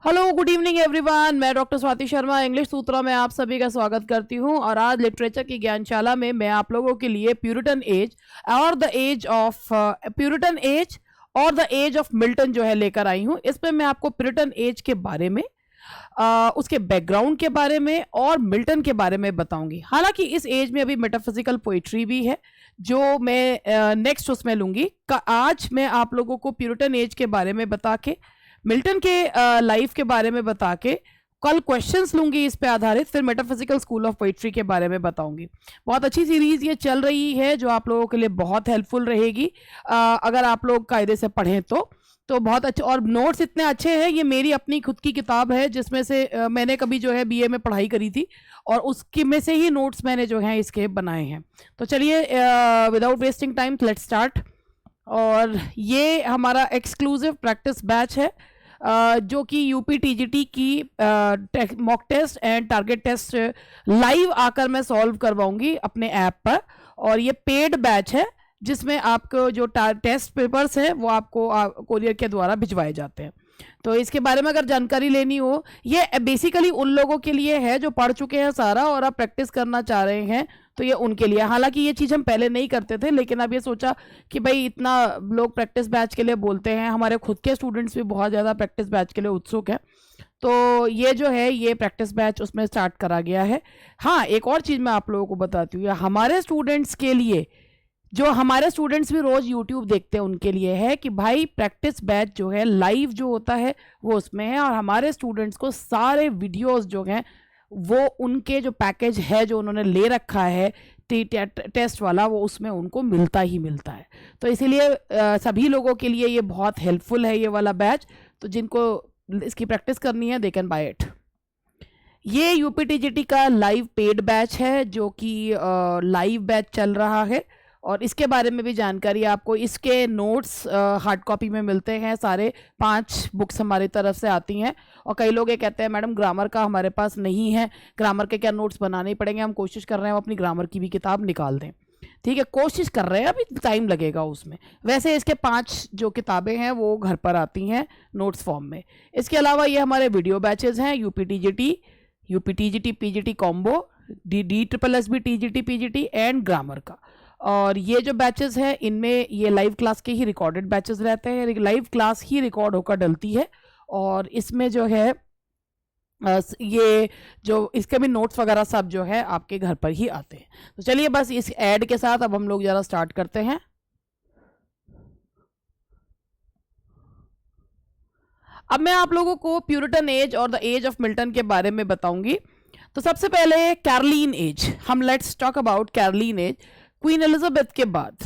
Hello good evening everyone. मैं doctor Swati Sharma English सूत्रा में आप सभी का स्वागत करती हूं और आज लिटरेचर की ज्ञानशाला में मैं आप लोगों के लिए प्यूरिटन एज और द एज ऑफ मिल्टन जो है लेकर आई हूं। इसमें मैं आपको प्यूरिटन एज के बारे में उसके बैकग्राउंड के बारे में और मिल्टन के बारे में बताऊंगी। हालांकि इस एज में अभी मेटाफिजिकल पोइट्री भी है जो मैं नेक्स्ट उसमें लूंगी। आज मैं आप लोगों को प्यूरिटन एज के बारे में बता के, मिल्टन के लाइफ के बारे में बता के, कल क्वेश्चंस लूंगी इस पे आधारित, फिर मेटाफिजिकल स्कूल ऑफ पोइट्री के बारे में बताऊंगी। बहुत अच्छी सीरीज ये चल रही है जो आप लोगों के लिए बहुत हेल्पफुल रहेगी अगर आप लोग कायदे से पढ़ें तो बहुत अच्छे। और नोट्स इतने अच्छे हैं, ये मेरी अपनी खुद की किताब है जिसमें से मैंने कभी जो है बीए में पढ़ाई करी थी और उसके में से ही नोट्स मैंने जो है इसके बनाए हैं। तो चलिए without wasting time let's start. और ये हमारा एक्सक्लूसिव प्रैक्टिस बैच है जो कि यूपी टीजीटी की mock test and target test live आकर मैं सॉल्व करवाऊंगी अपने ऐप पर। और ये पेड बैच है जिसमें आपको जो टेस्ट पेपर्स हैं वो आपको कोरियर के द्वारा भिजवाए जाते हैं। तो इसके बारे में अगर जानकारी लेनी हो, ये बेसिकली उन लोगों के लिए है जो पढ़ चुके हैं सारा और आप प्रैक्टिस करना चाह रहे हैं, तो ये उनके लिए। हालांकि ये चीज़ हम पहले नहीं करते थे, लेकिन अब ये सोचा कि भाई इतना लोग प्रैक्टिस बैच के लिए बोलते हैं, हमारे खुद के स्टूडेंट्स भी बहुत ज़्यादा प्रैक्टिस बैच के लिए उत्सुक हैं, तो ये जो है ये प्रैक्टिस बैच उसमें स्टार्ट करा गया है। हाँ, एक और चीज़ मैं आप लोगों को बताती हूँ, हमारे स्टूडेंट्स के लिए, जो हमारे स्टूडेंट्स भी रोज़ यूट्यूब देखते हैं उनके लिए है कि भाई प्रैक्टिस बैच जो है लाइव जो होता है वो उसमें है, और हमारे स्टूडेंट्स को सारे वीडियोस जो हैं वो उनके जो पैकेज है जो उन्होंने ले रखा है टेस्ट वाला, वो उसमें उनको मिलता ही मिलता है। तो इसीलिए सभी लोगों के लिए ये बहुत हेल्पफुल है ये वाला बैच। तो जिनको इसकी प्रैक्टिस करनी है दे कैन बाय इट। ये यूपी टीजीटी का लाइव पेड बैच है जो कि लाइव बैच चल रहा है, और इसके बारे में भी जानकारी आपको इसके नोट्स हार्ड कॉपी में मिलते हैं। सारे 5 बुक्स हमारी तरफ से आती हैं। और कई लोग ये कहते हैं मैडम ग्रामर का हमारे पास नहीं है, ग्रामर के क्या नोट्स बनाने ही पड़ेंगे। हम कोशिश कर रहे हैं हम अपनी ग्रामर की भी किताब निकाल दें, ठीक है, कोशिश कर रहे हैं, अभी टाइम लगेगा उसमें। वैसे इसके 5 जो किताबें हैं वो घर पर आती हैं नोट्स फॉर्म में। इसके अलावा ये हमारे वीडियो बैचेज हैं, UP TGT PGT combo, D triple S B TGT PGT and grammar का। और ये जो बैचेस हैं इनमें ये लाइव क्लास के ही रिकॉर्डेड बैचेस रहते हैं, लाइव क्लास ही रिकॉर्ड होकर डलती है। और इसमें जो है ये जो इसके भी नोट्स वगैरह सब जो है आपके घर पर ही आते हैं। तो चलिए बस इस ऐड के साथ अब हम लोग ज़रा स्टार्ट करते हैं। अब मैं आप लोगों को प्यूरिटन एज और द एज ऑफ मिल्टन के बारे में बताऊंगी। तो सबसे पहले कैरोलिन एज, हम let's talk about Caroline age. Queen Elizabeth के बाद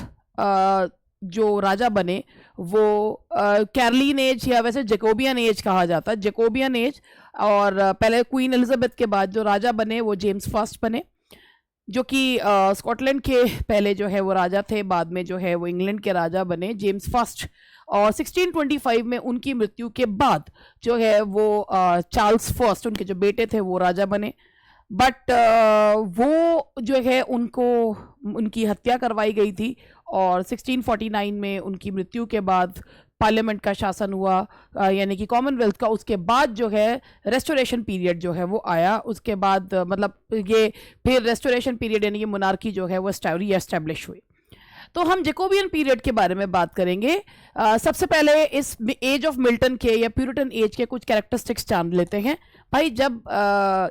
जो राजा बने वो कैरोलिन एज या वैसे जैकोबियन एज कहा जाता है, जैकोबियन एज। और पहले क्वीन एलिजाबेथ के बाद जो राजा बने वो जेम्स फर्स्ट बने, जो कि स्कॉटलैंड के पहले जो है वो राजा थे, बाद में जो है वो इंग्लैंड के राजा बने जेम्स फर्स्ट। और 1625 में उनकी मृत्यु के बाद जो है वो चार्ल्स फर्स्ट, उनके जो बेटे थे वो राजा बने। बट वो जो है उनकी हत्या करवाई गई थी, और 1649 में उनकी मृत्यु के बाद पार्लियामेंट का शासन हुआ, यानी कि कॉमनवेल्थ का। उसके बाद जो है रेस्टोरेशन पीरियड जो है वो आया। उसके बाद मतलब ये फिर रेस्टोरेशन पीरियड यानी कि मोनार्की जो है वो एस्टैब्लिश हुई। तो हम जैकोबियन पीरियड के बारे में बात करेंगे। सबसे पहले इस एज ऑफ मिल्टन के या प्यूरिटन एज के कुछ कैरेक्टरिस्टिक्स जान लेते हैं। भाई जब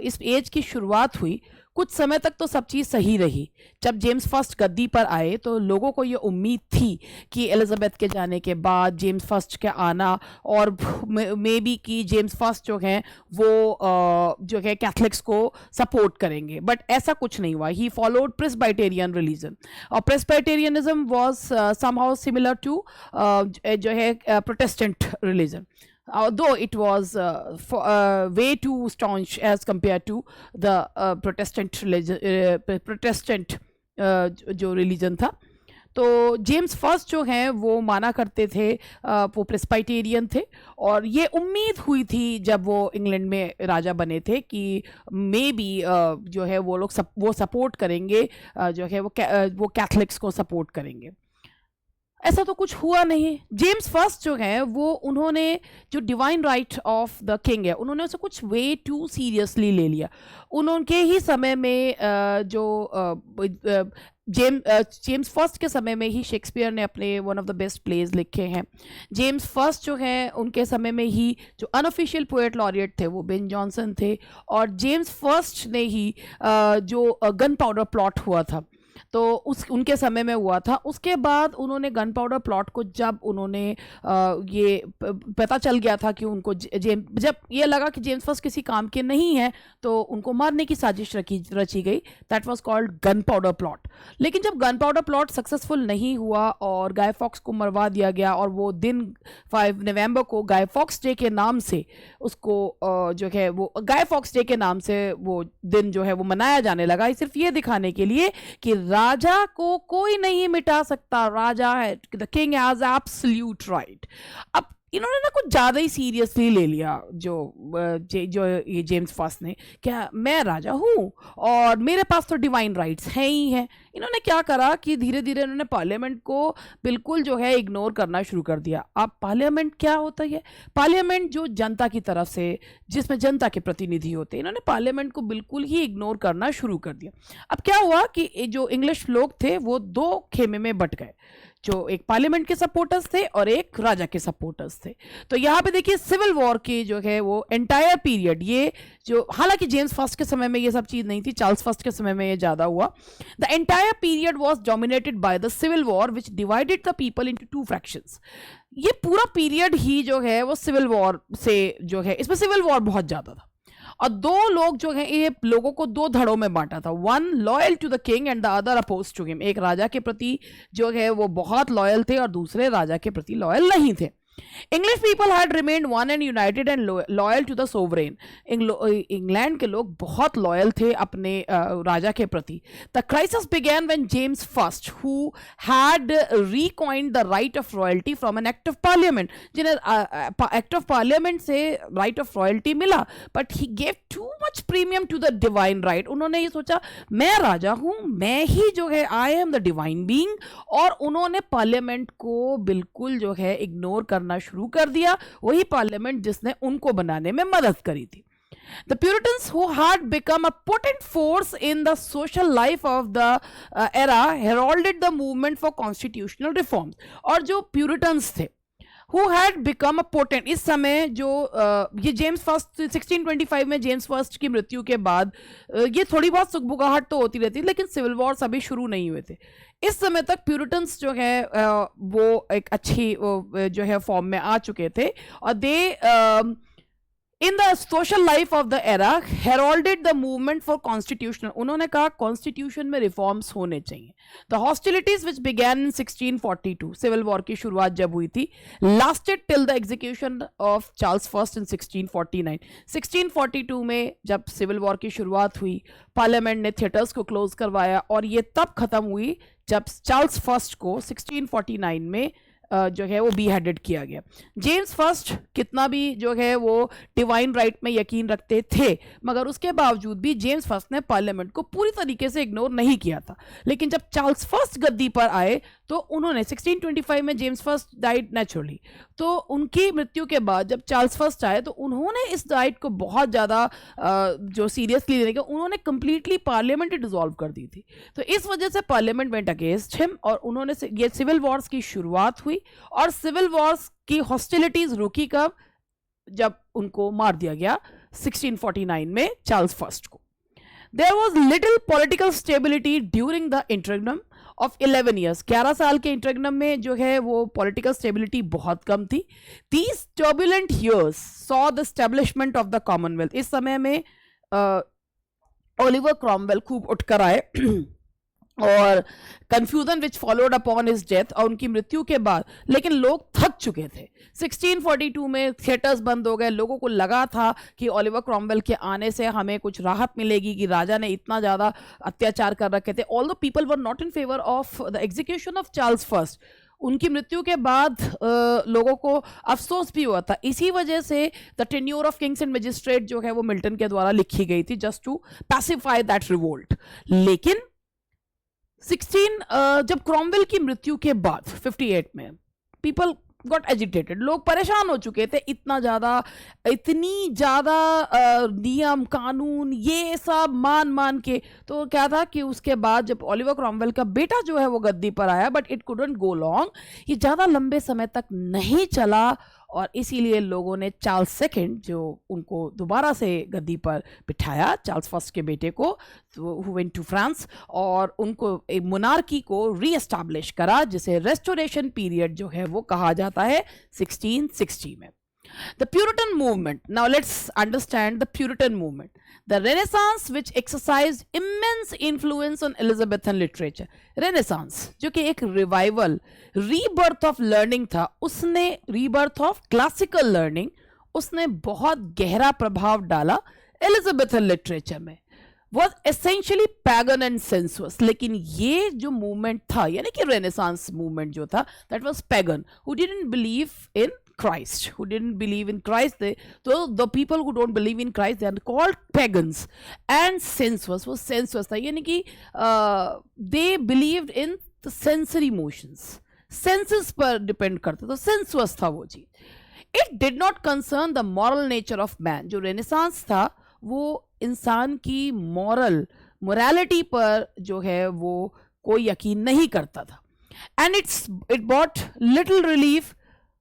इस एज की शुरुआत हुई कुछ समय तक तो सब चीज़ सही रही। जब जेम्स फर्स्ट गद्दी पर आए तो लोगों को ये उम्मीद थी कि एलिजाबेथ के जाने के बाद जेम्स फर्स्ट के आना, और मे बी कि जेम्स फर्स्ट जो हैं वो जो है कैथलिक्स को सपोर्ट करेंगे, बट ऐसा कुछ नहीं हुआ। ही फॉलोड प्रेस्बाइटेरियन रिलीजन, और प्रेस्बाइटेरियनिज्म वाज समहाउ सिमिलर टू जो है Protestant religion, though it was way too staunch as compared to the Protestant जो रिलीजन था। तो जेम्स फर्स्ट जो हैं वो माना करते थे, वो प्रेस्बाइटेरियन थे, और ये उम्मीद हुई थी जब वो इंग्लैंड में राजा बने थे कि मे बी जो है वो लोग वो सपोर्ट करेंगे, जो है वो कैथलिक्स को सपोर्ट करेंगे। ऐसा तो कुछ हुआ नहीं। जेम्स फर्स्ट जो है वो उन्होंने जो divine right of the king है उन्होंने उसे कुछ वे टू सीरियसली ले लिया। उनके ही समय में जेम्स फर्स्ट के समय में ही शेक्सपियर ने अपने one of the best plays लिखे हैं। जेम्स फर्स्ट जो है उनके समय में ही जो अनऑफिशियल पोएट लॉरिएट थे वो बेन जॉनसन थे, और जेम्स फर्स्ट ने ही जो गन पाउडर प्लॉट हुआ था तो उनके समय में हुआ था। उसके बाद उन्होंने गन पाउडर प्लॉट को जब उन्होंने ये पता चल गया था कि उनको जब ये लगा कि जेम्स फर्स्ट किसी काम के नहीं है तो उनको मारने की साजिश रची गई। That was called gun powder plot. लेकिन जब गन पाउडर प्लॉट सक्सेसफुल नहीं हुआ और गाय फॉक्स को मरवा दिया गया, और वो दिन 5 नवंबर को गाय फॉक्स डे के नाम से उसको जो है वो गाय फॉक्स डे के नाम से वो दिन जो है वो मनाया जाने लगा, सिर्फ ये दिखाने के लिए कि राजा को कोई नहीं मिटा सकता, राजा है, the king has absolute right. अब इन्होंने ना कुछ ज़्यादा ही सीरियसली ले लिया जो ये जेम्स फर्स्ट ने, क्या मैं राजा हूँ और मेरे पास तो डिवाइन राइट्स हैं ही हैं। इन्होंने क्या करा कि धीरे धीरे इन्होंने पार्लियामेंट को बिल्कुल जो है इग्नोर करना शुरू कर दिया। अब पार्लियामेंट क्या होता है? पार्लियामेंट जो जनता की तरफ से, जिसमें जनता के प्रतिनिधि होते हैं, इन्होंने पार्लियामेंट को बिल्कुल ही इग्नोर करना शुरू कर दिया। अब क्या हुआ कि जो इंग्लिश लोग थे वो दो खेमे में बट गए, जो एक पार्लियामेंट के सपोर्टर्स थे और एक राजा के सपोर्टर्स थे। तो यहाँ पे देखिए सिविल वॉर की जो है वो एंटायर पीरियड, ये जो हालांकि जेम्स फर्स्ट के समय में ये सब चीज़ नहीं थी, चार्ल्स फर्स्ट के समय में ये ज़्यादा हुआ। The entire period was dominated by the civil war which divided the people into 2 fractions. ये पूरा पीरियड ही जो है वो सिविल वॉर से जो है, इसमें सिविल वॉर बहुत ज़्यादा था और दो लोग जो हैं ये लोगों को दो धड़ों में बांटा था। One loyal to the king and the other oppose to him. एक राजा के प्रति जो है वो बहुत लॉयल थे और दूसरे राजा के प्रति लॉयल नहीं थे। English people had remained one and united and loyal to the sovereign. England के लोग बहुत लॉयल थे अपने राजा के प्रति। The crisis began when James I, who had recoined the right of royalty from an act of parliament, जिन्हें act of parliament से right of royalty मिला, but he gave too much premium to the divine right. उन्होंने ये सोचा मैं राजा हूँ, मैं ही जो है I am the divine being, और उन्होंने पार्लियामेंट को बिल्कुल जो है इग्नोर करना शुरू कर दिया, वही पार्लियामेंट जिसने उनको बनाने में मदद करी थी। The Puritans, who had become a potent force in the social life of the era, heralded the movement for constitutional reforms. और जो Puritans थे who had become a potent, इस समय जो ये जेम्स फर्स्ट 1625 में जेम्स फर्स्ट की मृत्यु के बाद ये थोड़ी बहुत सुगबुगाहट तो होती रहती, लेकिन सिविल वॉर्स अभी शुरू नहीं हुए थे। इस समय तक प्यूरिटन्स जो है वो एक अच्छी जो है फॉर्म में आ चुके थे, और they in the social life of the era heralded the movement for constitutional. उन्होंने कहा कॉन्स्टिट्यूशन में रिफॉर्म्स होने चाहिए। The hostilities which began in 1642, civil war की शुरुआत जब हुई थी, lasted till the execution of Charles first in 1649। 1642 में जब सिविल वॉर की शुरुआत हुई, पार्लियामेंट ने थिएटर्स को क्लोज करवाया, और ये तब खत्म हुई जब चार्ल्स फर्स्ट को 1649 में जो है वो बीहेडेड किया गया। जेम्स फर्स्ट कितना भी जो है वो डिवाइन राइट में यकीन रखते थे, मगर उसके बावजूद भी जेम्स फर्स्ट ने पार्लियामेंट को पूरी तरीके से इग्नोर नहीं किया था। लेकिन जब चार्ल्स फर्स्ट गद्दी पर आए तो उन्होंने 1625 में जेम्स फर्स्ट डाइड नेचुरली, तो उनकी मृत्यु के बाद जब चार्ल्स फर्स्ट आए तो उन्होंने इस राइट को बहुत ज़्यादा जो सीरियसली लेने के, उन्होंने कंप्लीटली पार्लियामेंट डिसॉल्व कर दी थी। तो इस वजह से पार्लियामेंट वेंट अगेंस्ट हिम, और उन्होंने ये सिविल वॉर्स की शुरुआत हुई, और सिविल वॉर्स की हॉस्टिलिटीज रुकी कब? जब उनको मार दिया गया 1649 में चार्ल्स फर्स्ट को। There was little political stability during the interregnum of 11 years. 11 साल के इंटरग्नम में जो है वो पॉलिटिकल स्टेबिलिटी बहुत कम थी। These turbulent years saw the establishment of the Commonwealth. इस समय में ओलिवर क्रॉमवेल खूब उठकर आए और कंफ्यूजन विच फॉलोड अपॉन हिज डेथ, और उनकी मृत्यु के बाद, लेकिन लोग थक चुके थे। 1642 में थिएटर्स बंद हो गए, लोगों को लगा था कि ओलिवर क्रॉमवेल के आने से हमें कुछ राहत मिलेगी कि राजा ने इतना ज़्यादा अत्याचार कर रखे थे। All the people were not in favour of the execution of Charles first. उनकी मृत्यु के बाद लोगों को अफसोस भी हुआ था। इसी वजह से the tenure of kings and magistrate जो है वो मिल्टन के द्वारा लिखी गई थी, just to pacify that revolt. लेकिन जब क्रॉमवेल की मृत्यु के बाद 58 में पीपल गॉट एजिटेटेड, लोग परेशान हो चुके थे, इतनी ज़्यादा नियम कानून ये सब मान के। तो क्या था कि उसके बाद जब ओलिवर क्रॉमवेल का बेटा जो है वो गद्दी पर आया, but it couldn't go long, ये ज़्यादा लंबे समय तक नहीं चला, और इसीलिए लोगों ने चार्ल्स सेकंड जो उनको दोबारा से गद्दी पर बिठाया, चार्ल्स फर्स्ट के बेटे को, हु वेंट टू फ्रांस, और उनको एक मोनार्की को रीएस्टैब्लिश करा, जिसे रेस्टोरेशन पीरियड जो है वो कहा जाता है 1660 में। The Puritan movement. Now let's understand the Puritan movement. The Renaissance, which exercised immense influence on Elizabethan literature. Renaissance, जो कि एक revival, rebirth of learning था, उसने rebirth of classical learning, उसने बहुत गहरा प्रभाव डाला Elizabethan literature में। Was essentially pagan and sensuous. लेकिन ये जो movement था, यानी कि Renaissance movement जो था, that was pagan, who didn't believe in Christ, who didn't believe in Christ. So the people who don't believe in Christ, they are called pagans. And sensuous, वो sensuous था, यानी कि they believed in the sensory motions, senses पर depend करते, तो sensuous था वो चीज। It did not concern the moral nature of man. जो Renaissance था वो इंसान की morality पर जो है वो कोई यकीन नहीं करता था। And it brought little relief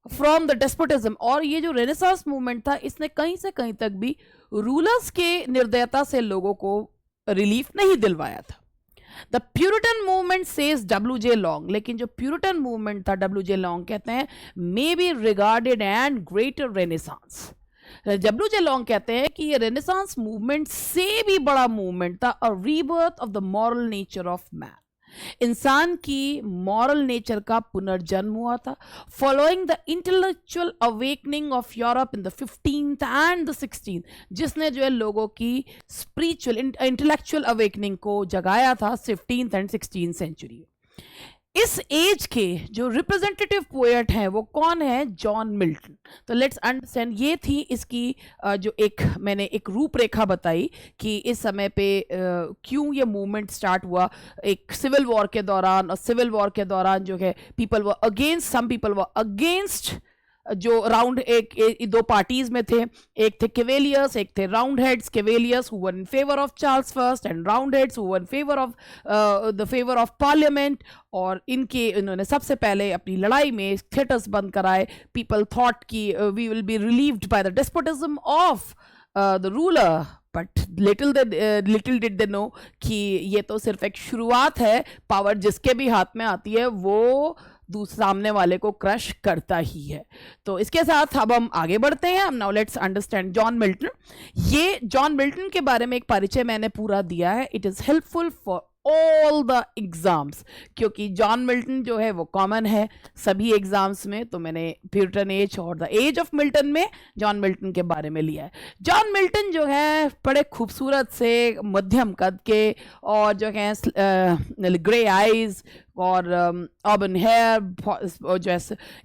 from the despotism. और ये जो रेनेसांस मूवमेंट था, इसने कहीं से कहीं तक भी रूलर्स के निर्दयता से लोगों को रिलीफ नहीं दिलवाया था। The Puritan movement says W.J. Long, लेकिन जो प्यूरिटन मूवमेंट था, W.J. लॉन्ग कहते हैं, may be regarded and greater renaissance. W.J. Long कहते हैं कि ये रेनेसांस मूवमेंट से भी बड़ा मूवमेंट था, a rebirth of the moral nature of man. इंसान की मॉरल नेचर का पुनर्जन्म हुआ था, following the intellectual awakening of Europe in the 15th and the 16th, जिसने जो है लोगों की स्पिरिचुअल इंटेलेक्चुअल अवेकनिंग को जगाया था 15th एंड 16th सेंचुरी। इस एज के जो रिप्रेजेंटेटिव पोएट हैं वो कौन है? John Milton. तो लेट्स अंडरस्टैंड, ये थी इसकी जो मैंने एक रूपरेखा बताई कि इस समय पे क्यों ये मूवमेंट स्टार्ट हुआ, एक सिविल वॉर के दौरान। और सिविल वॉर के दौरान जो है people were against, some people were against जो राउंड दो पार्टीज में थे, एक थे कैवेलियर्स, एक थे round heads. Cavaliers who were in favour of Charles first and round heads who were in favour of parliament. और इन्होंने सबसे पहले अपनी लड़ाई में थिएटर्स बंद कराए। पीपल थॉट कि we will be relieved by the despotism of the ruler, but little did they know कि ये तो सिर्फ एक शुरुआत है। पावर जिसके भी हाथ में आती है वो सामने वाले को क्रश करता ही है। तो इसके साथ अब हम आगे बढ़ते हैं। Now let's understand John Milton. ये जॉन मिल्टन के बारे में एक परिचय मैंने पूरा दिया है। It is helpful for all the exams, क्योंकि जॉन मिल्टन जो है वो कॉमन है सभी एग्जाम्स में। तो मैंने प्यूरिटन एज और द एज ऑफ मिल्टन में जॉन मिल्टन के बारे में लिया है। जॉन मिल्टन जो है बड़े खूबसूरत से मध्यम कद के और जो है ग्रे आइज और ऑबन हेयर, जो है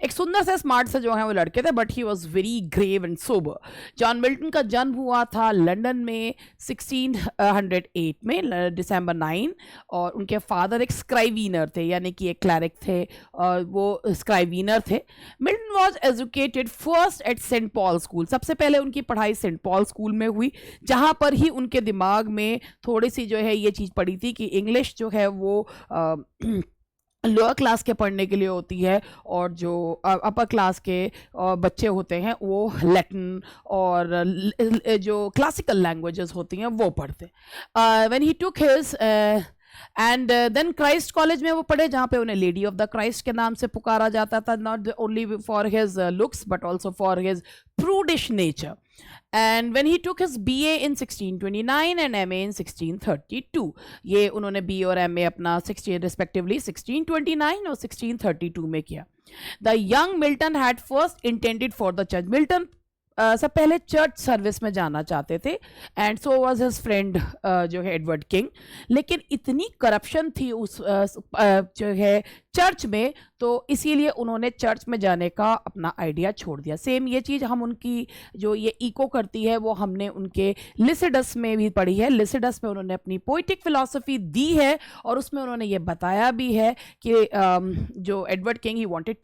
एक सुंदर से स्मार्ट से जो है वो लड़के थे, but he was very grave and sober. John Milton का जन्म हुआ था लंदन में 1608 में, December 9। और उनके फादर एक स्क्राइवीनर थे, यानी कि एक क्लैरिक थे, और वो स्क्राइवीनर थे। Milton was educated first at Saint Paul School. सबसे पहले उनकी पढ़ाई सेंट पॉल स्कूल में हुई, जहाँ पर ही उनके दिमाग में थोड़ी सी जो है ये चीज़ पड़ी थी कि इंग्लिश जो है वो लोअर क्लास के पढ़ने के लिए होती है, और जो अपर क्लास के बच्चे होते हैं वो लैटिन और जो क्लासिकल लैंग्वेजेस होती हैं वो पढ़ते हैं। When he took his and then Christ College में वो पढ़े, जहाँ पे उन्हें लेडी ऑफ द क्राइस्ट के नाम से पुकारा जाता था, not only for his looks but also for his prudish nature. And when he took his BA in 1629 and MA in 1632, ये उन्होंने BA और MA अपना respectively 1629 और 1632 में किया। The young Milton had first intended for the church. Milton सब पहले church service में जाना चाहते थे, and so was his friend जो है एडवर्ड किंग। लेकिन इतनी करप्शन थी उस जो है चर्च में, तो इसीलिए उन्होंने चर्च में जाने का अपना आइडिया छोड़ दिया। सेम ये चीज़ हम उनकी जो ये इको करती है वो हमने उनके लिसिडस में भी पढ़ी है। लिसिडस में उन्होंने अपनी पोइटिक फिलॉसफी दी है और उसमें उन्होंने ये बताया भी है कि जो Edward King he wanted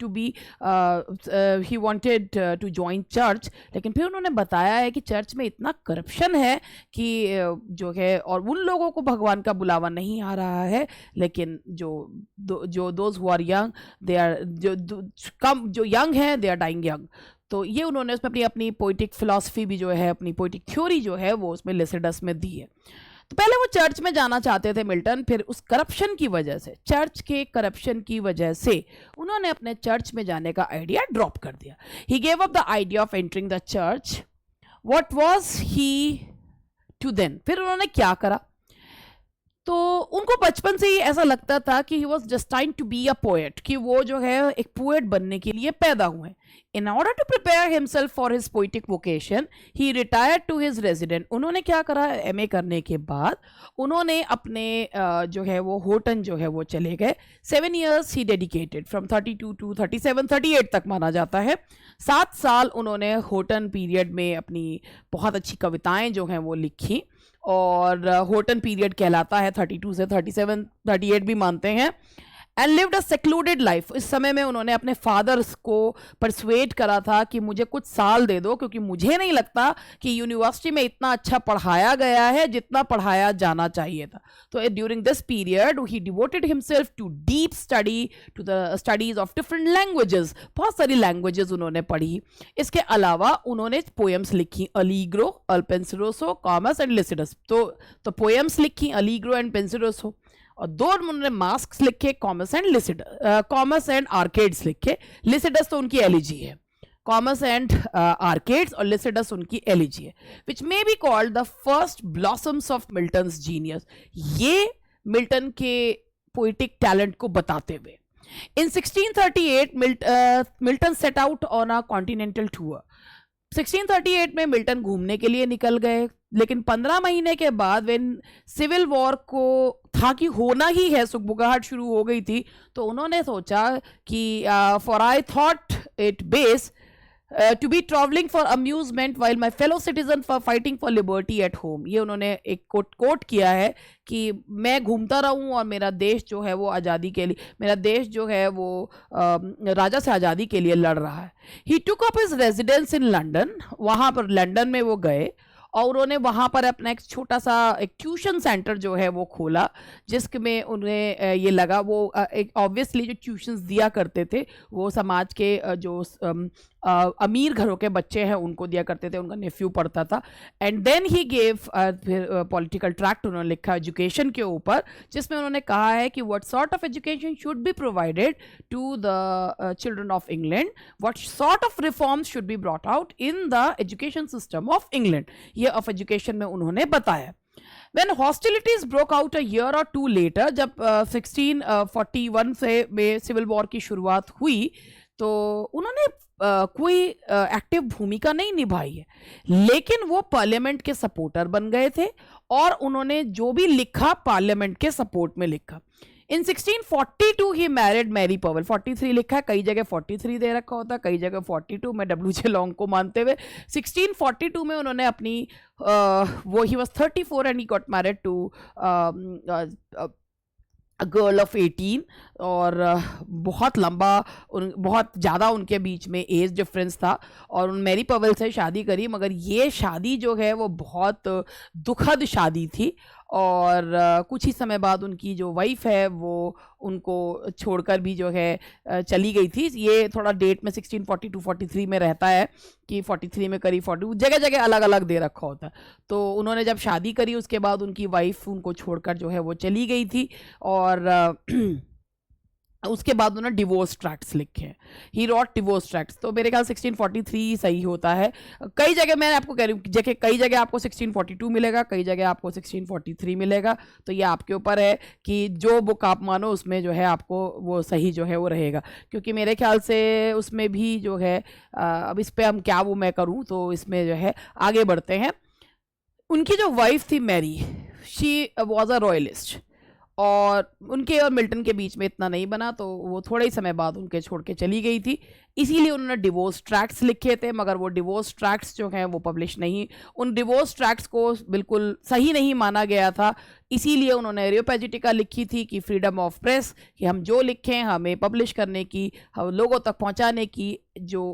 to join church, लेकिन फिर उन्होंने बताया है कि चर्च में इतना करप्शन है कि जो है, और उन लोगों को भगवान का बुलावा नहीं आ रहा है, लेकिन जो those who are young, they are जो यंग हैं, दे आर डाइंग यंग। तो ये उन्होंने उसमें अपनी अपनी पोइटिक फिलॉसफी भी जो है, अपनी पोइटिक थ्योरी जो है वो उसमें लिसिडस में दी है। तो पहले वो चर्च में जाना चाहते थे मिल्टन, फिर उस करप्शन की वजह से, चर्च के करप्शन की वजह से उन्होंने अपने चर्च में जाने का आइडिया ड्रॉप कर दिया। He gave up the idea of entering the church. What was he to then? फिर उन्होंने क्या करा? तो उनको बचपन से ही ऐसा लगता था कि he was destined to be a poet, कि वो जो है एक पोएट बनने के लिए पैदा हुए। In order to prepare himself for his poetic vocation he retired to his resident. उन्होंने क्या करा? एमए करने के बाद उन्होंने अपने जो है वो होटन जो है वो चले गए। 7 years he dedicated, from 32 to 37, 38 तक माना जाता है। 7 साल उन्होंने होटन पीरियड में अपनी बहुत अच्छी कविताएं जो हैं वो लिखी, और होटन पीरियड कहलाता है 32 से 37, 38 भी मानते हैं। And lived a secluded life. इस समय में उन्होंने अपने फादर्स को परसुएड करा था कि मुझे कुछ साल दे दो, क्योंकि मुझे नहीं लगता कि यूनिवर्सिटी में इतना अच्छा पढ़ाया गया है जितना पढ़ाया जाना चाहिए था। तो during this period he devoted himself to deep study, to the studies of different languages. बहुत सारी लैंग्वेजेस उन्होंने पढ़ी। इसके अलावा उन्होंने पोएम्स लिखी, Allegro, Il Penseroso, Comus and Lycidas. तो पोएम्स लिखी अलीग्रो एंड पेंसिरोसो, और 2 उन्होंने मास्क लिखे, कॉमस एंड आर्केड्स लिखे। लिसिडस तो उनकी एलिजी है, कॉमस एंड आर्केड्स, और लिसिडस उनकी एलिजी है, which may be called the first blossoms of Milton's genius. ये मिल्टन के पोइटिक टैलेंट को बताते हुए। In 1638 Milton set out on a continental tour. 1638 में मिल्टन घूमने के लिए निकल गए, लेकिन 15 महीने के बाद व्हेन सिविल वॉर को था कि होना ही है, सुगबुगाहट शुरू हो गई थी, तो उन्होंने सोचा कि for I thought it base to be travelling for amusement while my fellow citizen for fighting for liberty at home. ये उन्होंने एक कोट किया है कि मैं घूमता रहूं और मेरा देश जो है वो आज़ादी के लिए, मेरा देश जो है वो राजा से आज़ादी के लिए लड़ रहा है। He took up his residence in London. वहाँ पर लंदन में वो गए और उन्होंने वहाँ पर अपना एक छोटा सा एक ट्यूशन सेंटर जो है वो खोला, जिसमें उन्हें ये लगा, वो एक ऑब्वियसली जो ट्यूशन्स दिया करते थे वो समाज के जो अमीर घरों के बच्चे हैं उनको दिया करते थे, उनका नेफ्यू पढ़ता था। एंड देन ही गेव फिर पॉलिटिकल ट्रैक्ट उन्होंने लिखा एजुकेशन के ऊपर, जिसमें उन्होंने कहा है कि what sort of education should be provided to the children of England, what sort of reforms should be brought out in the education system of England. ये ऑफ एजुकेशन में उन्होंने बताया। When hostilities broke out a year or two later, जब 1641 से में civil war की शुरुआत हुई, तो उन्होंने कोई एक्टिव भूमिका नहीं निभाई है, लेकिन वो पार्लियामेंट के सपोर्टर बन गए थे और उन्होंने जो भी लिखा पार्लियामेंट के सपोर्ट में लिखा। इन 1642 ही मैरिड मैरी पवेल। 43 लिखा है, कई जगह 43 दे रखा होता है, कई जगह 42। मैं डब्ल्यू.जे. लॉन्ग को मानते हुए 1642 में उन्होंने अपनी वो he was 34 and he got married to girl of 18, और बहुत लंबा बहुत ज़्यादा उनके बीच में एज डिफरेंस था, और उन मैरी पवेल से शादी करी। मगर ये शादी जो है वो बहुत दुखद शादी थी, और कुछ ही समय बाद उनकी जो वाइफ है वो उनको छोड़कर भी जो है चली गई थी। ये थोड़ा डेट में 1642-43 में रहता है कि 43 में करी, 40 जगह जगह अलग अलग दे रखा होता है। तो उन्होंने जब शादी करी उसके बाद उनकी वाइफ उनको छोड़कर जो है वो चली गई थी, और उसके बाद उन्होंने डिवोर्स ट्रैक्ट्स लिखे हैं। ही रॉट डिवोर्स ट्रैक्ट्स। तो मेरे ख्याल 1643 सही होता है। कई जगह मैं आपको कह रही हूँ, कई जगह आपको 1642 मिलेगा, कई जगह आपको 1643 मिलेगा। तो ये आपके ऊपर है कि जो बुक आप मानो उसमें जो है आपको वो सही जो है वो रहेगा, क्योंकि मेरे ख्याल से उसमें भी जो है अब इस पर हम क्या वो मैं करूँ, तो इसमें जो है आगे बढ़ते हैं। उनकी जो वाइफ थी Mary, she was a royalist, और उनके और मिल्टन के बीच में इतना नहीं बना, तो वो थोड़े ही समय बाद उनके छोड़ के चली गई थी। इसीलिए उन्होंने डिवोर्स ट्रैक्ट्स लिखे थे, मगर वो डिवोर्स ट्रैक्ट्स जो हैं वो पब्लिश नहीं, उन डिवोर्स ट्रैक्ट्स को बिल्कुल सही नहीं माना गया था। इसीलिए उन्होंने एरियोपेजिटिका लिखी थी कि फ्रीडम ऑफ प्रेस, कि हम जो लिखें हमें पब्लिश करने की, हम लोगों तक पहुंचाने की जो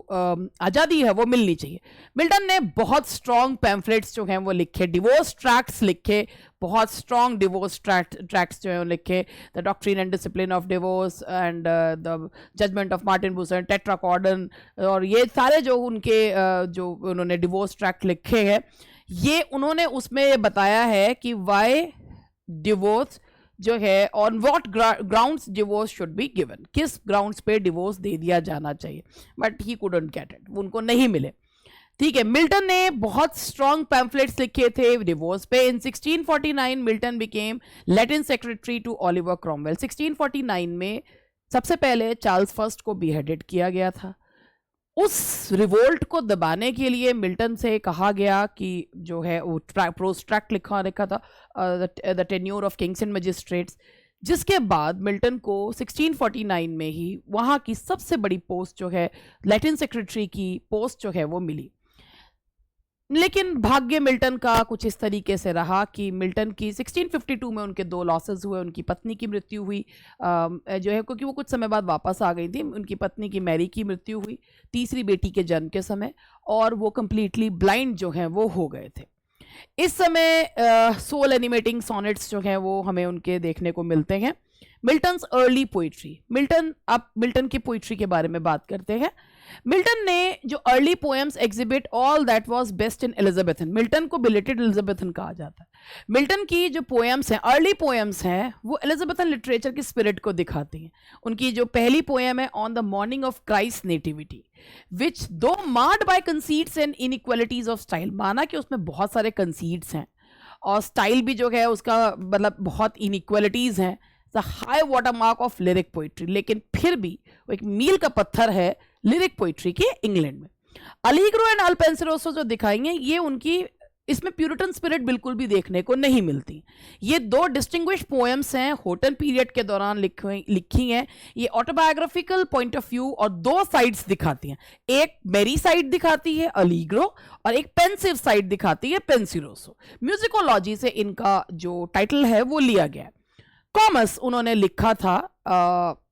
आज़ादी है वो मिलनी चाहिए। मिल्टन ने बहुत स्ट्रॉन्ग पैम्फलेट्स जो हैं वो लिखे, डिवोर्स ट्रैक्ट्स लिखे, बहुत स्ट्रॉन्ग डिवोर्स ट्रैक्ट्स जो हैं लिखे, the doctrine and discipline of divorce and the judgement of Martin Bucer, Tetrachordon, और ये सारे जो उनके जो उन्होंने डिवोर्स ट्रैक्ट लिखे हैं, ये उन्होंने उसमें बताया है कि वाई डिवोर्स जो है, on what grounds divorce should be given, किस ग्राउंड्स पे डिवोर्स दे दिया जाना चाहिए, but he couldn't get it, उनको नहीं मिले। ठीक है, मिल्टन ने बहुत स्ट्रॉन्ग पैम्फलेट्स लिखे थे डिवोर्स पे। In 1649 Milton became Latin secretary to Oliver Cromwell. 1649 में सबसे पहले चार्ल्स फर्स्ट को बिहेडेड किया गया था। उस रिवोल्ट को दबाने के लिए मिल्टन से कहा गया कि जो है वो प्रोस्ट्रैक्ट लिखा था, the tenure of kings and magistrates, जिसके बाद मिल्टन को 1649 में ही वहाँ की सबसे बड़ी पोस्ट जो है लैटिन सेक्रेटरी की पोस्ट जो है वो मिली। लेकिन भाग्य मिल्टन का कुछ इस तरीके से रहा कि मिल्टन की 1652 में उनके 2 लॉसेस हुए। उनकी पत्नी की मृत्यु हुई जो है, क्योंकि वो कुछ समय बाद वापस आ गई थी। उनकी पत्नी की मैरी की मृत्यु हुई तीसरी बेटी के जन्म के समय, और वो कंप्लीटली ब्लाइंड जो हैं वो हो गए थे। इस समय सोल एनिमेटिंग सोनेट्स जो हैं वो हमें उनके देखने को मिलते हैं। मिल्टन्स अर्ली पोइट्री, मिल्टन की पोइट्री के बारे में बात करते हैं। मिल्टन ने जो early poems exhibit all that was best in Elizabethan, Milton को बिलेटेड एलिजाबेथन कहा जाता है। मिल्टन की जो पोएम्स हैं, अर्ली पोएम्स हैं, वो एलिजाबेथन लिटरेचर की स्पिरिट को दिखाती हैं। उनकी जो पहली पोएम है on the morning of Christ nativity, which though marred by conceits and inequalities of style, माना कि उसमें बहुत सारे कंसीट्स हैं और स्टाइल भी जो है उसका मतलब बहुत इनइक्वालिटीज हैं, the high water mark of lyric poetry, लेकिन फिर भी वो एक मील का पत्थर है लिरिक पोइट्री के इंग्लैंड में। अलीग्रो एंड अल पेंसिरोसो जो दिखाएंगे, ये उनकी इसमें प्यूरिटन स्पिरिट बिल्कुल भी देखने को नहीं मिलती। ये 2 डिस्टिंग्विश्ड पोएम्स हैं, होटन पीरियड के दौरान लिखी हैं। ये ऑटोबायोग्राफिकल पॉइंट ऑफ व्यू और 2 साइड्स दिखाती हैं, एक मेरी साइड दिखाती है अलीग्रो और एक पेंसिव साइड दिखाती है पेंसिरोसो। म्यूजिकोलॉजी से इनका जो टाइटल है वो लिया गया है। कॉमस उन्होंने लिखा था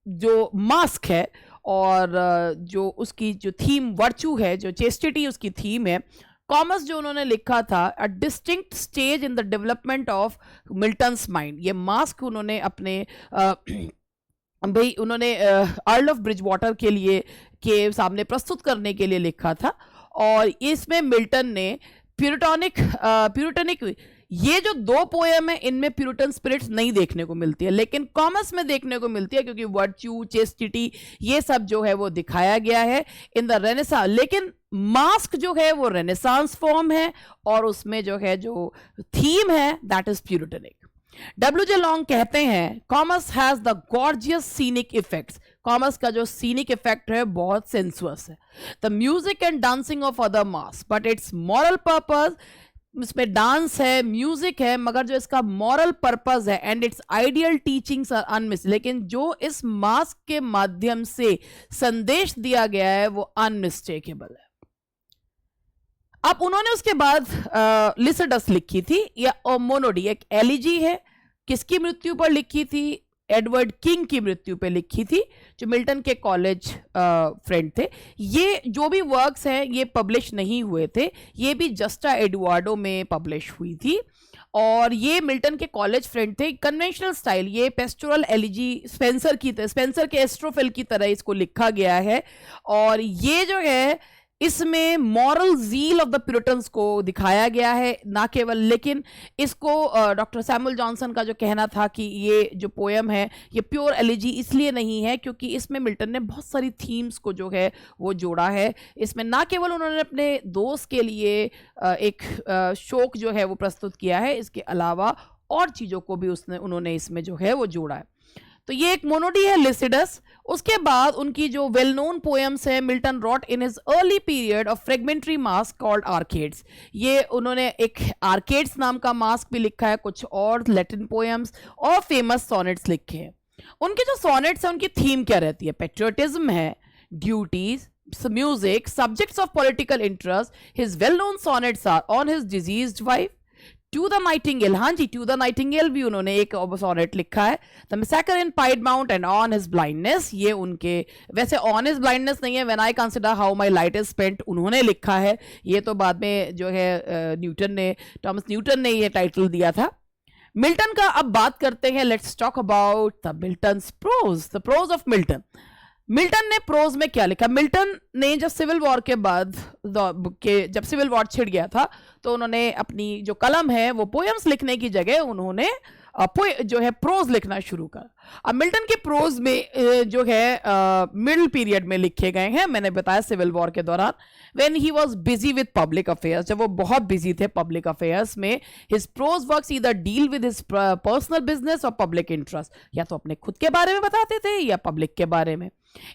जो मास्क है, और जो उसकी जो थीम वर्चू है, जो चेस्टिटी उसकी थीम है, कॉमस जो उन्होंने लिखा था a distinct stage in the development of Milton's mind. ये मास्क उन्होंने अपने भाई उन्होंने अर्ल ऑफ ब्रिजवाटर के सामने प्रस्तुत करने के लिए लिखा था, और इसमें मिल्टन ने प्यूरिटनिक ये जो 2 पोएम है इनमें प्यूरिटन स्पिरिट्स नहीं देखने को मिलती है, लेकिन कॉमर्स में देखने को मिलती है, क्योंकि वर्च्यू, चेस्टिटी, ये सब जो है वो दिखाया गया है इन द रेनेसांस। लेकिन मास्क जो है वो रेनेसांस फॉर्म है, और उसमें जो है जो थीम है दैट इज प्यूरिटनिक। W.J. लॉन्ग कहते हैं Comus has the gorgeous scenic effects, Comus का जो सीनिक इफेक्ट है बहुत सेंसुअस है। The music and dancing of other masques but its moral purpose, इसमें डांस है, म्यूजिक है, मगर जो इसका मॉरल पर्पस है and its ideal teachings are unmissed, लेकिन जो इस मास्क के माध्यम से संदेश दिया गया है वो अनमिस्टेकेबल है। अब उन्होंने उसके बाद लिसिडस लिखी थी, या मोनोडी एक एलिजी है, किसकी मृत्यु पर लिखी थी? एडवर्ड किंग की मृत्यु पे लिखी थी, जो मिल्टन के कॉलेज फ्रेंड थे। ये जो भी वर्क्स हैं ये पब्लिश नहीं हुए थे, ये भी जस्टा एडवर्डो में पब्लिश हुई थी, और ये मिल्टन के कॉलेज फ्रेंड थे। कन्वेंशनल स्टाइल, ये पेस्टोरल एलिजी स्पेंसर के एस्ट्रोफिल की तरह इसको लिखा गया है, और ये जो है इसमें moral zeal of the Puritans को दिखाया गया है, ना केवल, लेकिन इसको डॉक्टर सैमुअल जॉनसन का जो कहना था कि ये जो पोएम है ये प्योर एलिजी इसलिए नहीं है क्योंकि इसमें मिल्टन ने बहुत सारी थीम्स को जो है वो जोड़ा है। इसमें ना केवल उन्होंने अपने दोस्त के लिए एक शोक जो है वो प्रस्तुत किया है, इसके अलावा और चीज़ों को भी उन्होंने इसमें जो है वो जोड़ा है। तो ये एक मोनोडी है लिसिडस। उसके बाद उनकी जो वेल नोन पोएम्स है, Milton wrote in his early period of fragmentary masque called Arcades. ये उन्होंने एक आर्केड्स नाम का मास्क भी लिखा है, कुछ और लैटिन पोएम्स और फेमस सोनेट्स लिखे हैं। उनके जो सोनेट्स हैं उनकी थीम क्या रहती है? पेट्रियोटिज्म है, duties, music, subjects of political interest. His well known sonnets are on his deceased wife, to the nightingale, हाँ जी, टू द नाइटिंगेल भी उन्होंने एक सोनेट लिखा है। The massacre in Piedmont and on his blindness, ये उनके, वैसे ऑन हिज ब्लाइंडनेस नहीं है, when I consider how my light is spent उन्होंने लिखा है। ये तो बाद में जो है न्यूटन ने, थॉमस न्यूटन ने ये टाइटल दिया था। मिल्टन का अब बात करते हैं, let's talk about the Milton's prose, the prose of Milton. Milton ने प्रोज में क्या लिखा? मिल्टन ने जब सिविल वॉर के बाद जब सिविल वॉर छिड़ गया था तो उन्होंने अपनी जो कलम है वो पोएम्स लिखने की जगह उन्होंने जो है प्रोज लिखना शुरू करा। अब मिल्टन के प्रोज में जो है मिडिल पीरियड में लिखे गए हैं, मैंने बताया सिविल वॉर के दौरान, when he was busy with public affairs, जब वो बहुत बिजी थे पब्लिक अफेयर्स में। His prose works either deal with his personal business और पब्लिक इंटरेस्ट, या तो अपने खुद के बारे में बताते थे या पब्लिक के बारे में।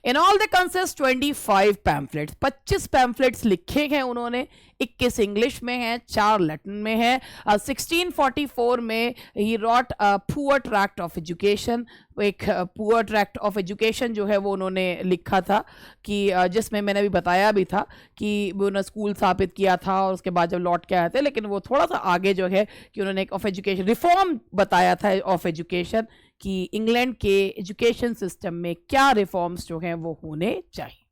In all they consist 25 pamphlets, 25 pamphlets लिखे हैं उन्होंने, 21 इंग्लिश में है, 4 लैटिन में है। 1644 में he wrote poor tract of education, एक पुअर ट्रैक्ट ऑफ एजुकेशन जो है वो उन्होंने लिखा था, कि जिसमें मैंने भी बताया भी था कि उन्होंने स्कूल स्थापित किया था और उसके बाद जब लौट के आए थे, लेकिन वो थोड़ा सा आगे जो है कि उन्होंने एक ऑफ एजुकेशन रिफॉर्म बताया था ऑफ एजुकेशन, कि इंग्लैंड के एजुकेशन सिस्टम में क्या रिफॉर्म्स जो हैं वो होने चाहिए।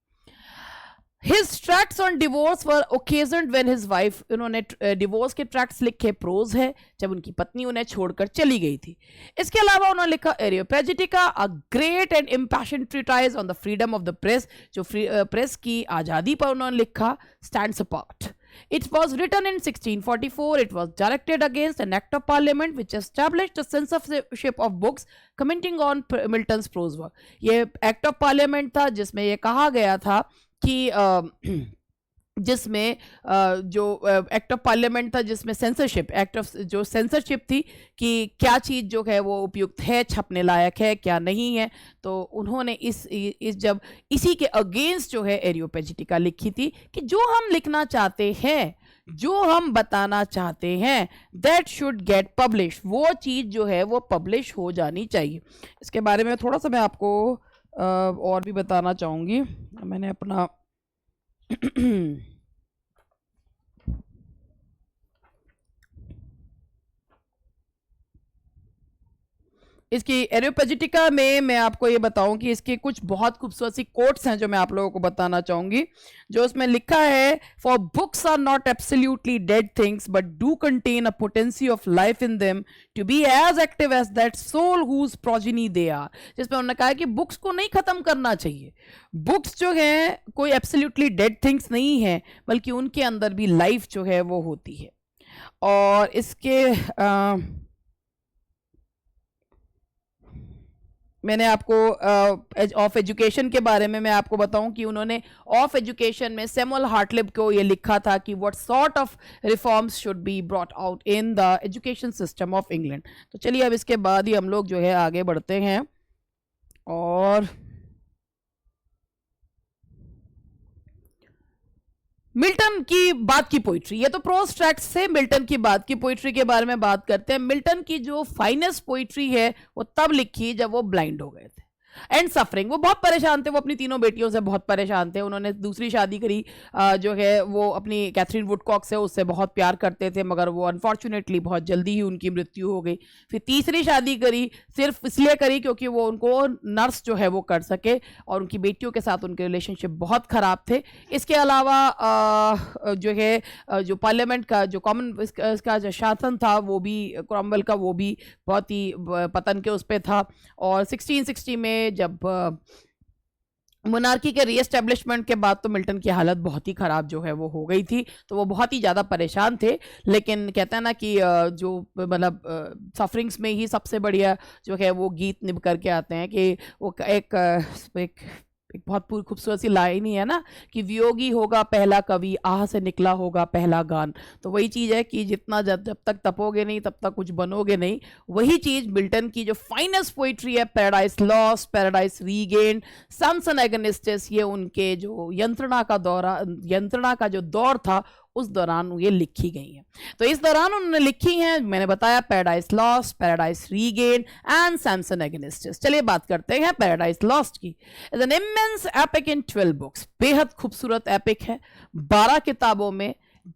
His tracts on divorce were occasioned when his wife, उन्होंने डिवोर्स के ट्रैक्ट्स लिखे, प्रोज है, जब उनकी पत्नी उन्हें छोड़कर चली गई थी। इसके अलावा उन्होंने लिखा Areopagitica, a great and impassioned treatise on the freedom of the press, जो प्रेस की आज़ादी पर उन्होंने लिखा, stands apart. It was written in 1644. It was directed against an act of parliament which established a censorship of books commenting on Milton's prose work. ये act of parliament था जिसमें ये कहा गया था कि जिसमें जो एक्ट ऑफ पार्लियामेंट था जिसमें सेंसरशिप, एक्ट ऑफ जो सेंसरशिप थी कि क्या चीज़ जो है वो उपयुक्त है, छपने लायक है, क्या नहीं है। तो उन्होंने इस जब इसी के अगेंस्ट जो है एरियोपेजिटिका लिखी थी, कि जो हम लिखना चाहते हैं, जो हम बताना चाहते हैं, दैट शुड गेट पब्लिश, वो चीज़ जो है वो पब्लिश हो जानी चाहिए। इसके बारे में थोड़ा सा मैं आपको और भी बताना चाहूँगी। मैंने अपना इसकी एरियोपेजिटिका में मैं आपको ये बताऊं कि इसके कुछ बहुत खूबसूरत सी कोट्स हैं जो मैं आप लोगों को बताना चाहूंगी, जो उसमें लिखा है, for books are not absolutely dead things but do contain a potency of life in them to be as active as that soul whose progeny they are. जिसमें उन्होंने कहा है कि बुक्स को नहीं खत्म करना चाहिए, बुक्स जो है कोई एब्सोल्युटली डेड थिंग्स नहीं है, बल्कि उनके अंदर भी लाइफ जो है वो होती है। और इसके मैंने आपको ऑफ एजुकेशन के बारे में मैं आपको बताऊं कि उन्होंने ऑफ एजुकेशन में सैमुअल हार्टलिब को ये लिखा था कि what sort of reforms should be brought out in the education system of England. तो चलिए अब इसके बाद ही हम लोग जो है आगे बढ़ते हैं। और मिल्टन की बात की पोइट्री, ये तो प्रोज ट्रैक्ट्स से मिल्टन की बात की पोइट्री के बारे में बात करते हैं। मिल्टन की जो फाइनेस्ट पोइट्री है वो तब लिखी जब वो ब्लाइंड हो गए थे एंड सफरिंग, वो बहुत परेशान थे, वो अपनी तीनों बेटियों से बहुत परेशान थे। उन्होंने दूसरी शादी करी जो है वो अपनी कैथरीन वुडकॉक से, उससे बहुत प्यार करते थे, मगर वो अनफॉर्चुनेटली बहुत जल्दी ही उनकी मृत्यु हो गई। फिर तीसरी शादी करी, सिर्फ इसलिए करी क्योंकि वो उनको नर्स जो है वो कर सके, और उनकी बेटियों के साथ उनके रिलेशनशिप बहुत ख़राब थे। इसके अलावा जो है जो पार्लियामेंट का जो कॉमन इसका जो शासन था वो भी क्रॉमवेल का, वो भी बहुत ही पतन के उस पर था। और 1660 में जब मोनार्की के रीएस्टेब्लिशमेंट के बाद तो मिल्टन की हालत बहुत ही ख़राब जो है वो हो गई थी, तो वो बहुत ही ज़्यादा परेशान थे। लेकिन कहते हैं ना कि जो मतलब सफरिंग्स में ही सबसे बढ़िया जो है वो गीत निभ करके आते हैं, कि वो एक एक बहुत पूरी खूबसूरत सी लाइन ही है ना कि वियोगी होगा पहला कवि, आह से निकला होगा पहला गान। तो वही चीज़ है कि जितना जब तक तपोगे नहीं तब तक कुछ बनोगे नहीं। वही चीज़ मिल्टन की जो फाइनेस्ट पोइट्री है, Paradise Lost, Paradise Regained, Samson Agonistes, ये उनके जो यंत्रणा का जो दौर था उस दौरान ये लिखी गई हैं। तो इस दौरान उन्होंने लिखी हैं, मैंने बताया, Paradise Lost, Paradise Regained and Samson Agonistes. चलिए बात करते हैं पैराडाइज लॉस्ट की। Is an immense epic in 12 books, बेहद खूबसूरत एपिक है, 12 किताबों में,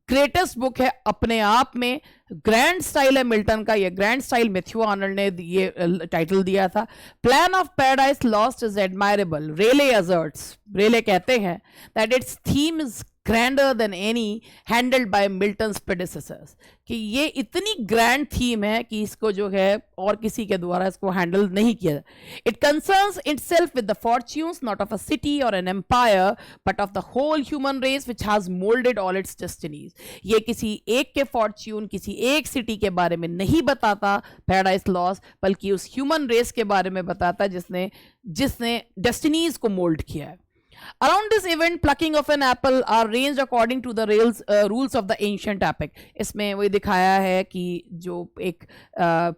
ग्रेटेस्ट बुक है अपने आप में, ग्रैंड स्टाइल है मिल्टन का, ये ग्रैंड स्टाइल मैथ्यू आर्नल्ड ने ये टाइटल दिया था। Plan of Paradise Lost is admirable, Raleigh asserts, Raleigh कहते हैं that its theme is grander than any handled by Milton's predecessors, कि ये इतनी ग्रैंड थीम है कि इसको जो है और किसी के द्वारा इसको हैंडल नहीं किया। It concerns itself with the fortunes not of a city or an empire but of the whole human race which has moulded all its destinies. ये किसी एक के फॉर्च्यून, किसी एक सिटी के बारे में नहीं बताता पैराडाइज लॉस्ट, बल्कि उस ह्यूमन रेस के बारे में बताता है जिसने डेस्टिनीज को मोल्ड किया है। Around this event, plucking of an apple are arranged according to the rules of the ancient epic. इसमें वही दिखाया है कि जो एक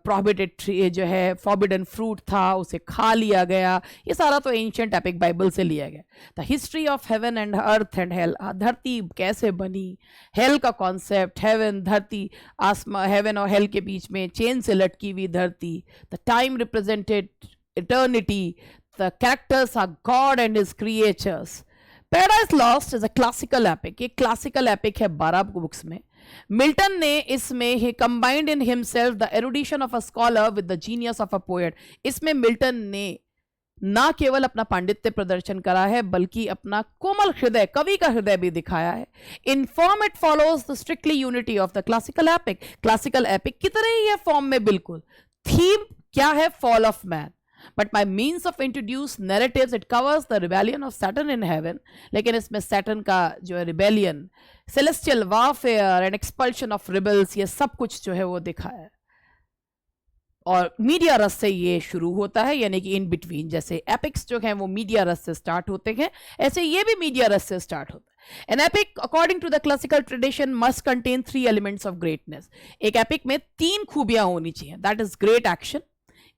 prohibited tree जो है, forbidden fruit था, उसे खा लिया गया। ये सारा तो ancient epic बाइबल से लिया गया। The history of heaven and earth and hell, धरती कैसे बनी, hell का concept, heaven धरती, आसमान, heaven और hell के बीच में चेन से लटकी हुई धरती, the time represented eternity, the characters are God and his creatures. Paradise Lost is a classical epic. एक classical epic है 12 बुक्स में। मिल्टन ने इसमें he combined in himself the erudition of a scholar with the genius of a poet. इसमें Milton ने ना केवल अपना पांडित्य प्रदर्शन करा है बल्कि अपना कोमल हृदय, कवि का हृदय भी दिखाया है। In form it follows the strictly unity of the classical epic. Classical epic की तरह ही है फॉर्म में बिल्कुल। थीम क्या है? Fall of man. But by means of introduced narratives, it covers the rebellion of Saturn in heaven. लेकिन इसमें Saturn का जो है rebellion, celestial warfare and expulsion of rebels, ये सब कुछ जो है वो दिखाया है। और मीडिया रस से ये शुरू होता है, यानी कि इन बिटवीन, जैसे एपिक्स जो हैं वो मीडिया रस से स्टार्ट होते हैं, ऐसे ये भी मीडिया रस से स्टार्ट होता है। An epic, according to the classical tradition, must contain 3 elements of greatness. एक एपिक में 3 खूबियां होनी चाहिए, that is great action,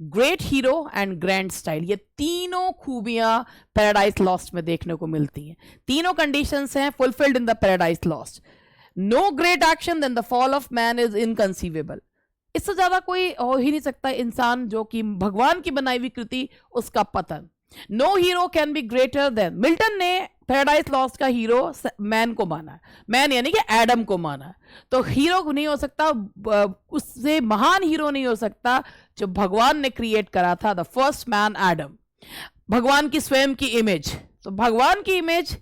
great hero and grand style. ये तीनों खूबियां पैराडाइज लॉस्ट में देखने को मिलती हैं। तीनों कंडीशंस हैं fulfilled in the Paradise Lost. No great action than the fall of man is inconceivable. इससे ज्यादा कोई हो ही नहीं सकता इंसान जो कि भगवान की बनाई हुई कृति, उसका पतन। No hero can be greater than, Milton ने पैराडाइज लॉस्ट का हीरो मैन को माना है, मैन यानी कि एडम को माना है। तो हीरो नहीं हो सकता, उससे महान हीरो नहीं हो सकता जो भगवान ने क्रिएट करा था, द फर्स्ट मैन एडम, भगवान की स्वयं की इमेज। तो भगवान की इमेज,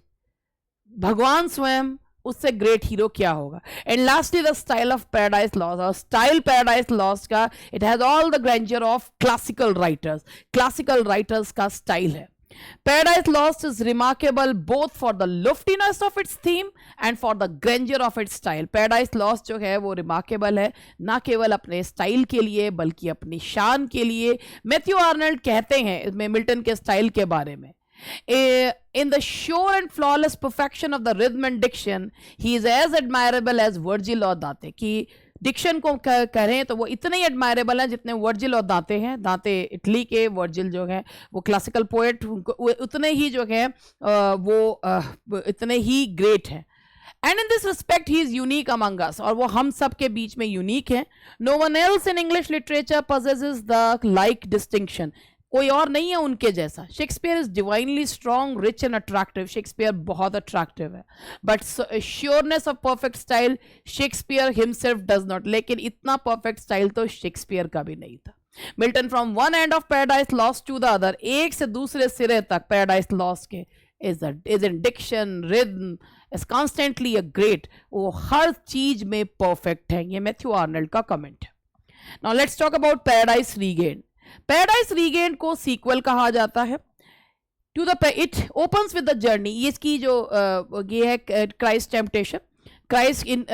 भगवान स्वयं, उससे ग्रेट हीरो क्या होगा। And lastly the style of Paradise lost, और स्टाइल पैराडाइज लॉस्ट का, it has all the grandeur of classical writers, classical writers का स्टाइल है। Paradise Lost is remarkable both for the loftiness of its theme and for the grandeur of its style. Paradise Lost जो है वो remarkable है, ना केवल अपने style के लिए बल्कि अपनी शान के लिए। मैथ्यू आर्नल्ड कहते हैं इसमें मिल्टन के स्टाइल के बारे में, in the sure and flawless perfection of the rhythm and diction, he is as admirable as Virgil और दाते। कि डिक्शन को करें तो वो इतने ही एडमायरेबल हैं जितने वर्जिल और दाते हैं। दाते इटली के, वर्जिल जो है वो क्लासिकल पोएट, उतने ही जो है वो इतने ही ग्रेट हैं। And in this respect he is unique among us, और वो हम सब के बीच में यूनिक है। No one else in English literature possesses the like distinction, कोई और नहीं है उनके जैसा। Shakespeare is divinely strong, rich and attractive, Shakespeare बहुत अट्रैक्टिव है, but sureness of perfect style Shakespeare himself does not. लेकिन इतना परफेक्ट स्टाइल तो शेक्सपियर का भी नहीं था। Milton from one end of Paradise Lost to the other, एक से दूसरे सिरे तक पैराडाइज लॉस्ट के is in diction, rhythm, is constantly a great, वो हर चीज में परफेक्ट है। ये मैथ्यू आर्नल्ड का कमेंट है। Now let's talk about Paradise Regained. Paradise Regained को सीक्वल कहा जाता है to the, it opens with the journey, इसकी जो ये है Christ temptation, Christ in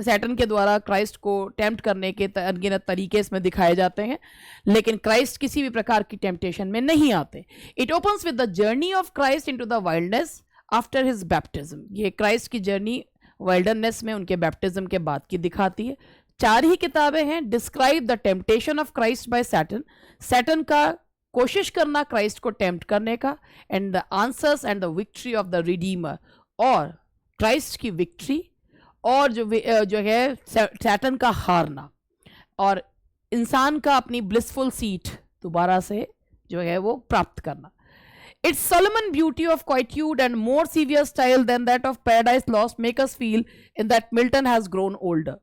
Satan के द्वारा क्राइस्ट को टेम्प्ट करने के अनगिनत तरीके इसमें दिखाए जाते हैं, लेकिन क्राइस्ट किसी भी प्रकार की टेम्पटेशन में नहीं आते। It opens with the journey of Christ into the wildness after his baptism. ये क्राइस्ट की जर्नी वाइल्डनेस में उनके बैप्टिज्म के बाद की दिखाती है। 4 ही किताबें हैं। Describe the temptation of Christ by Satan, Satan का कोशिश करना क्राइस्ट को टेम्प्ट करने का, and the answers and the victory of the redeemer, और क्राइस्ट की विक्ट्री और जो है सैटन का हारना, और इंसान का अपनी ब्लिसफुल सीट दोबारा से जो है वो प्राप्त करना। Its Solomon beauty of quietude and more severe style than that of Paradise Lost make us feel in that Milton has grown older.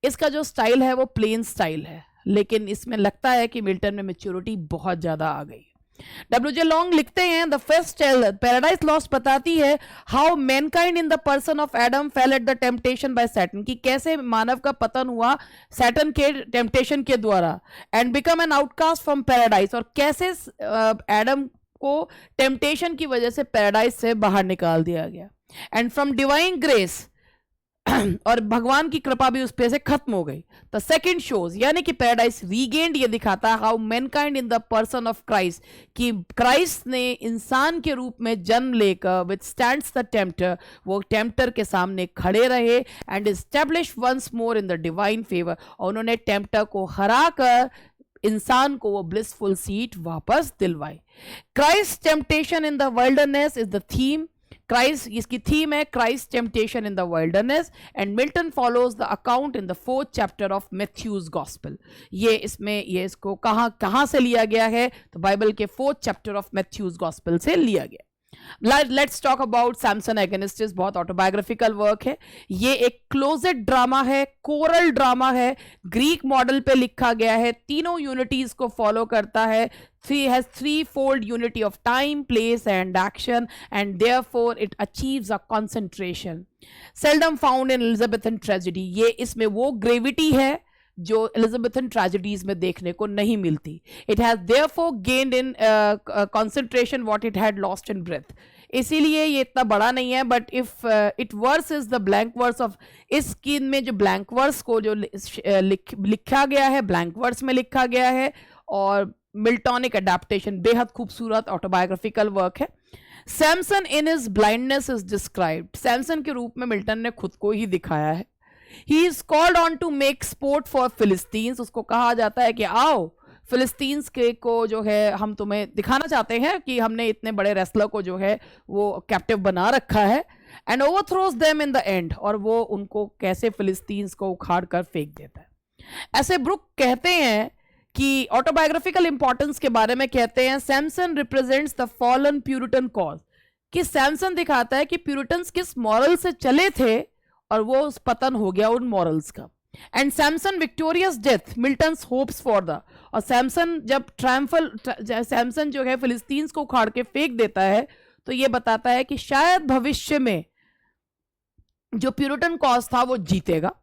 इसका जो स्टाइल है वो प्लेन स्टाइल है, लेकिन इसमें लगता है कि मिल्टन में मैच्योरिटी बहुत ज़्यादा आ गई। W.J. लॉन्ग लिखते हैं the first tale Paradise Lost बताती है how mankind in the person of Adam fell at the temptation by Satan, कि कैसे मानव का पतन हुआ सैटन के टेम्पटेशन के द्वारा, and become an outcast from paradise, और कैसे एडम को टेम्पटेशन की वजह से पैराडाइज से बाहर निकाल दिया गया, एंड फ्रॉम डिवाइन ग्रेस, और भगवान की कृपा भी उस पे से खत्म हो गई। द सेकंड शोज यानी कि पैराडाइज रीगेन्ड ये दिखाता है how mankind in the person of Christ, कि क्राइस्ट ने इंसान के रूप में जन्म लेकर विथ स्टैंड्स द टेम्प्टर, वो टेम्प्टर के सामने खड़े रहे, and establish once more in the divine favour, और उन्होंने टेम्प्टर को हरा कर इंसान को वो ब्लिसफुल सीट वापस दिलवाई। Christ temptation in the wilderness is the theme, Christ इसकी थीम है Christ temptation in the wilderness, and Milton follows the account in the 4th chapter of Matthew's gospel. ये इसको कहाँ से लिया गया है, तो बाइबल के 4th chapter of Matthew's gospel से लिया गया। लेट्स टॉक अबाउट सैमसन एगोनिस्टिस, बहुत ऑटोबायोग्राफिकल वर्क है। ये एक क्लोजेट ड्रामा है, कोरल ड्रामा है, ग्रीक मॉडल पे लिखा गया है, तीनों यूनिटीज को फॉलो करता है, has threefold unity of time, place and action, and therefore it achieves a concentration seldom found in Elizabethan tragedy। ये इसमें वो ग्रेविटी है जो एलिजाबेथन ट्रेजेडीज में देखने को नहीं मिलती। It has therefore gained in concentration what it had lost in breadth, इसीलिए ये इतना बड़ा नहीं है। But if it verse is the blank verse of, इस स्कीन में जो ब्लैंक वर्स को जो लिखा गया है, ब्लैंक वर्स में लिखा गया है, और मिल्टॉनिक अडेप्टेशन बेहद खूबसूरत ऑटोबायोग्राफिकल वर्क है। Samson in his blindness is described, Samson के रूप में मिल्टन ने खुद को ही दिखाया है। He is called on to make sport for Philistines, उसको कहा जाता है कि आओ फिलिस्तीन्स के को जो है हम तुम्हें दिखाना चाहते हैं कि हमने इतने बड़े रेसलर को जो है वो कैप्टिव बना रखा है, and overthrows them in the end, और वो उनको कैसे फिलिस्तीन्स को उखाड़ कर फेंक देता है। ऐसे ब्रुक कहते हैं कि ऑटोबायोग्राफिकल इंपॉर्टेंस के बारे में कहते हैं Samson represents the fallen Puritan cause, कि सैमसन दिखाता है कि प्यूरिटन्स किस मॉरल से चले थे और वो उस पतन हो गया उन मॉरल्स का। And Samson victorious death Milton's hopes for the, और सैमसन जब सैमसन जो है फिलिस्तीन्स को उखाड़ के फेंक देता है तो ये बताता है कि शायद भविष्य में जो प्यूरिटन कॉज था वो जीतेगा।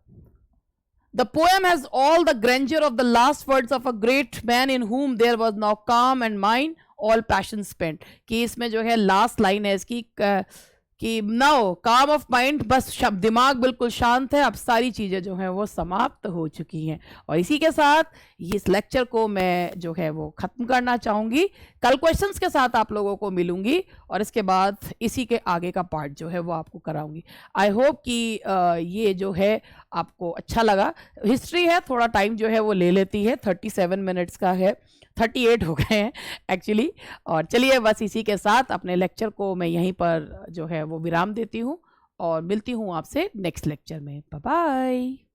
The poem has all the grandeur of the last words of a great man in whom there was now calm and mind, all passion spent, कि इसमें जो है लास्ट लाइन है इसकी कि नाउ काम ऑफ माइंड, बस दिमाग बिल्कुल शांत है, अब सारी चीज़ें जो हैं वो समाप्त हो चुकी हैं। और इसी के साथ इस लेक्चर को मैं जो है वो ख़त्म करना चाहूँगी। कल क्वेश्चंस के साथ आप लोगों को मिलूँगी और इसके बाद इसी के आगे का पार्ट जो है वो आपको कराऊँगी। आई होप कि ये जो है आपको अच्छा लगा। हिस्ट्री है, थोड़ा टाइम जो है वो ले लेती है, 37 मिनट्स का है, 38 हो गए हैं एक्चुअली। और चलिए बस इसी के साथ अपने लेक्चर को मैं यहीं पर जो है वो विराम देती हूँ और मिलती हूँ आपसे नेक्स्ट लेक्चर में। Bye bye.